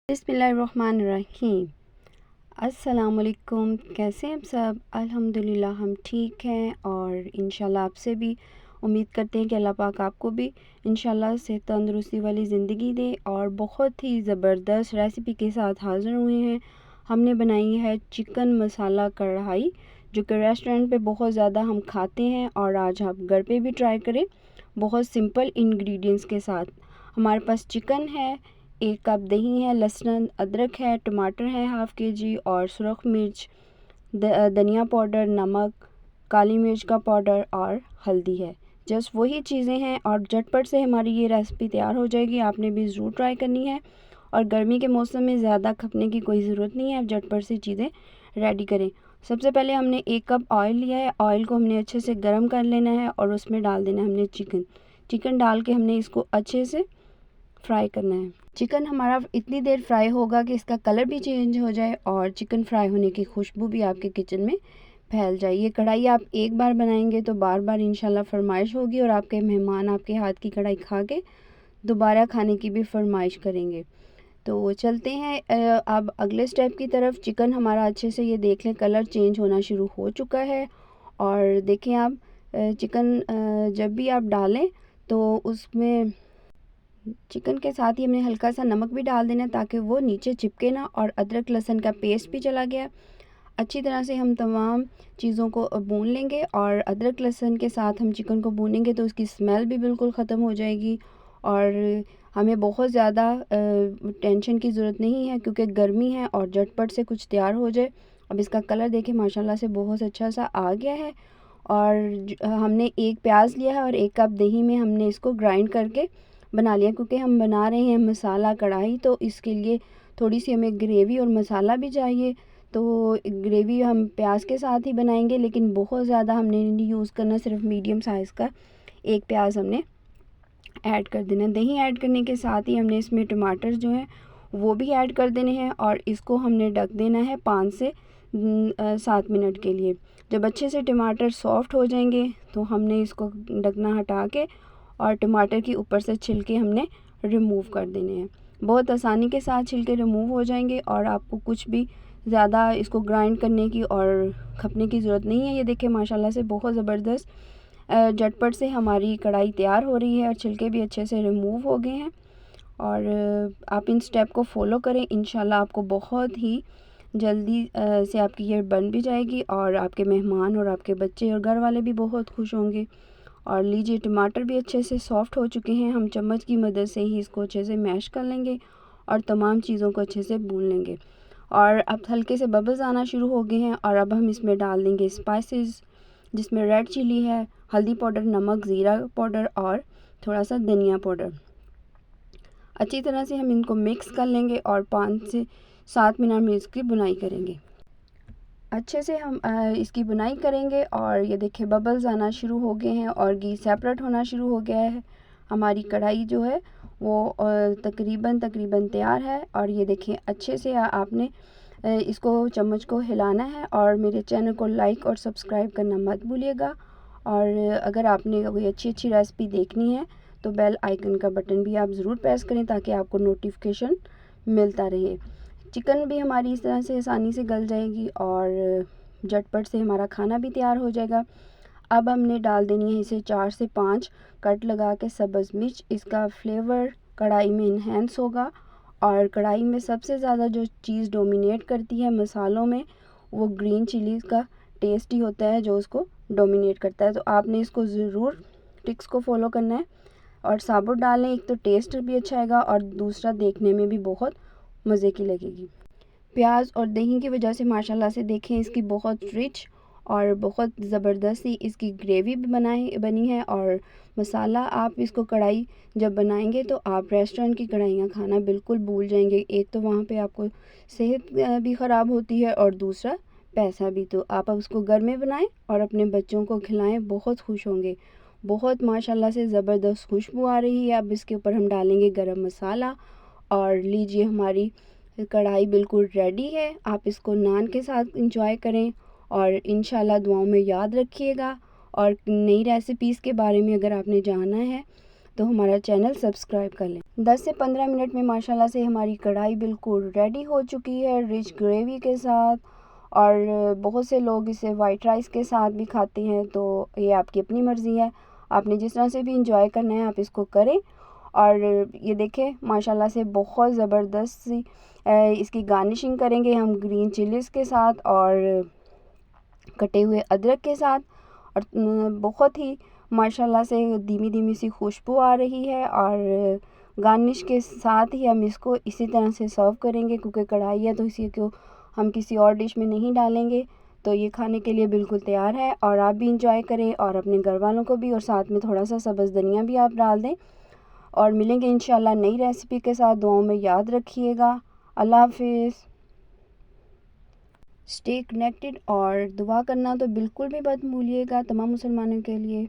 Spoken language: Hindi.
बिस्मिल्लाहिर्रहमानिर्रहीम। अस्सलामुअलैकुम। कैसे हैं आप सब? अल्हम्दुलिल्लाह हम ठीक हैं और इंशाल्लाह आपसे भी उम्मीद करते हैं कि अल्लाह पाक आपको भी इंशाल्लाह सेहत तंदुरुस्ती वाली ज़िंदगी दे। और बहुत ही ज़बरदस्त रेसिपी के साथ हाज़िर हुए हैं। हमने बनाई है चिकन मसाला कढ़ाई, जो कि रेस्टोरेंट पे बहुत ज़्यादा हम खाते हैं और आज आप घर पे भी ट्राई करें बहुत सिंपल इंग्रेडिएंट्स के साथ। हमारे पास चिकन है, 1 कप दही है, लहसुन अदरक है, टमाटर है हाफ़ kg और सुरख मिर्च, धनिया पाउडर, नमक, काली मिर्च का पाउडर और हल्दी है। जस्ट वही चीज़ें हैं और झटपट से हमारी ये रेसिपी तैयार हो जाएगी। आपने भी ज़रूर ट्राई करनी है और गर्मी के मौसम में ज़्यादा खपने की कोई ज़रूरत नहीं है। आप झटपट से चीज़ें रेडी करें। सबसे पहले हमने 1 कप ऑयल लिया है। ऑयल को हमने अच्छे से गर्म कर लेना है और उसमें डाल देना है हमने चिकन डाल के हमने इसको अच्छे से फ्राई करना है। चिकन हमारा इतनी देर फ्राई होगा कि इसका कलर भी चेंज हो जाए और चिकन फ्राई होने की खुशबू भी आपके किचन में फैल जाए। ये कढ़ाई आप एक बार बनाएंगे तो बार बार इंशाल्लाह फरमाइश होगी और आपके मेहमान आपके हाथ की कढ़ाई खा के दोबारा खाने की भी फरमाइश करेंगे। तो चलते हैं अब अगले स्टेप की तरफ। चिकन हमारा अच्छे से ये देख लें कलर चेंज होना शुरू हो चुका है। और देखें आप चिकन जब भी आप डालें तो उसमें चिकन के साथ ही हमने हल्का सा नमक भी डाल देना ताकि वो नीचे चिपके ना। और अदरक लहसुन का पेस्ट भी चला गया। अच्छी तरह से हम तमाम चीज़ों को भून लेंगे और अदरक लहसुन के साथ हम चिकन को भूनेंगे तो उसकी स्मेल भी बिल्कुल ख़त्म हो जाएगी। और हमें बहुत ज़्यादा टेंशन की ज़रूरत नहीं है क्योंकि गर्मी है और झटपट से कुछ तैयार हो जाए। अब इसका कलर देखें माशाल्लाह से बहुत अच्छा सा आ गया है। और हमने 1 प्याज लिया है और 1 कप दही में हमने इसको ग्राइंड करके बना लिया क्योंकि हम बना रहे हैं मसाला कढ़ाई, तो इसके लिए थोड़ी सी हमें ग्रेवी और मसाला भी चाहिए। तो ग्रेवी हम प्याज के साथ ही बनाएंगे लेकिन बहुत ज़्यादा हमने नहीं यूज़ करना, सिर्फ मीडियम साइज़ का 1 प्याज हमने ऐड कर देना। दही ऐड करने के साथ ही हमने इसमें टमाटर जो हैं वो भी ऐड कर देने हैं और इसको हमने ढक देना है 5 से 7 मिनट के लिए। जब अच्छे से टमाटर सॉफ्ट हो जाएंगे तो हमने इसको ढकना हटा के और टमाटर की ऊपर से छिलके हमने रिमूव कर देने हैं। बहुत आसानी के साथ छिलके रिमूव हो जाएंगे और आपको कुछ भी ज़्यादा इसको ग्राइंड करने की और खपने की ज़रूरत नहीं है। ये देखें माशाल्लाह से बहुत ज़बरदस्त झटपट से हमारी कढ़ाई तैयार हो रही है और छिलके भी अच्छे से रिमूव हो गए हैं। और आप इन स्टेप को फॉलो करें, इंशाल्लाह आपको बहुत ही जल्दी से आपकी ये बन भी जाएगी और आपके मेहमान और आपके बच्चे और घर वाले भी बहुत खुश होंगे। और लीजिए टमाटर भी अच्छे से सॉफ्ट हो चुके हैं। हम चम्मच की मदद से ही इसको अच्छे से मैश कर लेंगे और तमाम चीज़ों को अच्छे से भून लेंगे। और अब हल्के से बबल्स आना शुरू हो गए हैं और अब हम इसमें डाल देंगे स्पाइसेस, जिसमें रेड चिली है, हल्दी पाउडर, नमक, ज़ीरा पाउडर और थोड़ा सा धनिया पाउडर। अच्छी तरह से हम इनको मिक्स कर लेंगे और 5 से 7 मिनट में इसकी बुनाई करेंगे। अच्छे से हम इसकी बुनाई करेंगे और ये देखिए बबल्स आना शुरू हो गए हैं और घी सेपरेट होना शुरू हो गया है। हमारी कढ़ाई जो है वो तकरीबन तैयार है। और ये देखिए अच्छे से आपने इसको चम्मच को हिलाना है और मेरे चैनल को लाइक और सब्सक्राइब करना मत भूलिएगा। और अगर आपने कोई अच्छी रेसिपी देखनी है तो बेल आइकन का बटन भी आप ज़रूर प्रेस करें ताकि आपको नोटिफिकेशन मिलता रहे। चिकन भी हमारी इस तरह से आसानी से गल जाएगी और झटपट से हमारा खाना भी तैयार हो जाएगा। अब हमने डाल देनी है इसे 4 से 5 कट लगा के सब्ज़ मिर्च। इसका फ्लेवर कढ़ाई में इन्हेंस होगा और कढ़ाई में सबसे ज़्यादा जो चीज़ डोमिनेट करती है मसालों में वो ग्रीन चिली का टेस्ट ही होता है जो उसको डोमिनेट करता है। तो आपने इसको ज़रूर टिक्स को फॉलो करना है और साबुत डालें। एक तो टेस्ट भी अच्छा आएगा और दूसरा देखने में भी बहुत मज़े की लगेगी। प्याज और दही की वजह से माशाल्लाह से देखें इसकी बहुत रिच और बहुत ज़बरदस्त ही इसकी ग्रेवी भी बनी है। और मसाला आप इसको कढ़ाई जब बनाएंगे तो आप रेस्टोरेंट की कढ़ाइयाँ खाना बिल्कुल भूल जाएंगे। एक तो वहाँ पे आपको सेहत भी ख़राब होती है और दूसरा पैसा भी। तो आप उसको घर में बनाएं और अपने बच्चों को खिलाएं, बहुत खुश होंगे। बहुत माशाल्लाह से ज़बरदस्त खुशबू आ रही है। अब इसके ऊपर हम डालेंगे गरम मसाला और लीजिए हमारी कढ़ाई बिल्कुल रेडी है। आप इसको नान के साथ इंजॉय करें और इंशाल्लाह दुआओं में याद रखिएगा। और नई रेसिपीज़ के बारे में अगर आपने जानना है तो हमारा चैनल सब्सक्राइब कर लें। 10 से 15 मिनट में माशाल्लाह से हमारी कढ़ाई बिल्कुल रेडी हो चुकी है रिच ग्रेवी के साथ। और बहुत से लोग इसे वाइट राइस के साथ भी खाते हैं, तो ये आपकी अपनी मर्ज़ी है, आपने जिस तरह से भी इंजॉय करना है आप इसको करें। और ये देखें माशाल्लाह से बहुत ज़बरदस्त सी इसकी गार्निशिंग करेंगे हम ग्रीन चिलीज़ के साथ और कटे हुए अदरक के साथ। और बहुत ही माशाल्लाह से धीमी धीमी सी खुशबू आ रही है। और गार्निश के साथ ही हम इसको इसी तरह से सर्व करेंगे, क्योंकि कढ़ाई है तो इसी को हम किसी और डिश में नहीं डालेंगे। तो ये खाने के लिए बिल्कुल तैयार है और आप भी इंजॉय करें और अपने घर वालों को भी, और साथ में थोड़ा सा सब्ज़ धनिया भी आप डाल दें। और मिलेंगे इंशाल्लाह नई रेसिपी के साथ। दुआओं में याद रखिएगा। अल्लाह हाफिज़। स्टे कनेक्टेड और दुआ करना तो बिल्कुल भी मत भूलिएगा तमाम मुसलमानों के लिए।